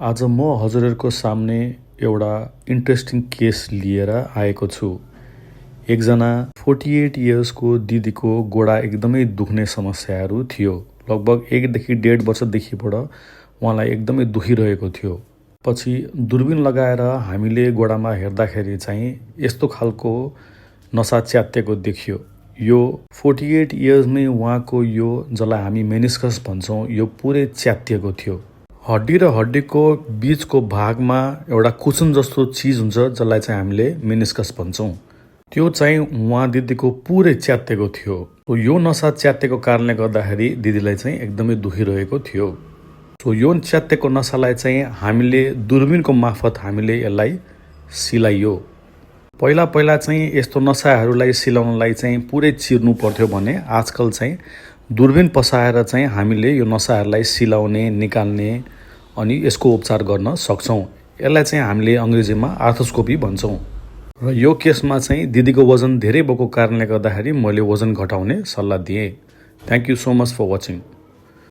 आज म हजुरहरूको सामने एउटा इन्ट्रेस्टिङ केस लिएर आएको छु। एकजना 48 इयर्सको दिदीको गोडा एकदमै दुख्ने समस्याहरू थियो। लगभग 1 देखि 1.5 वर्षदेखिबाट उहाँलाई एकदमै दुखिरहेको थियो। पछि दूरबीन लगाएर हामीले गोडामा हेर्दाखेरि चाहिँ यस्तो खालको नसा च्यात्तेको देखियो। यो 48 इयर्समै उहाँको यो जसलाई हामी मेनिस्कस भन्छौँ यो पुरै च्यात्तिएको थियो। हड्डी र हड्डीको बीचको भागमा एउटा कुसन जस्तो चिज हुन्छ जसलाई चाहिँ हामीले मेनिस्कस भन्छौँ। त्यो चाहिँ उहाँ दिदीको पुरै च्यात्तेको थियो। यो नसा च्यात्तेको कारणले गर्दाखेरि दिदीलाई चाहिँ एकदमै दुखिरहेको थियो। यो च्यात्तेको नसालाई चाहिँ हामीले दूरबीनको मार्फत हामीले यसलाई सिलाइयो। पहिला चाहिँ यस्तो नसाहरूलाई सिलाउनलाई चाहिँ पुरै चिर्नु पर्थ्यो भने आजकल चाहिँ दूरबीन पसाएर चाहिँ हामीले यो नसाहरूलाई सिलाउने, निकाल्ने अनि यसको उपचार गर्न सक्छौँ। यसलाई चाहिँ हामीले अङ्ग्रेजीमा आर्थोस्कोपी भन्छौँ। र यो केसमा चाहिँ दिदीको वजन धेरै भएको कारणले गर्दाखेरि मैले वजन घटाउने सल्लाह दिएँ। Thank you so much for watching.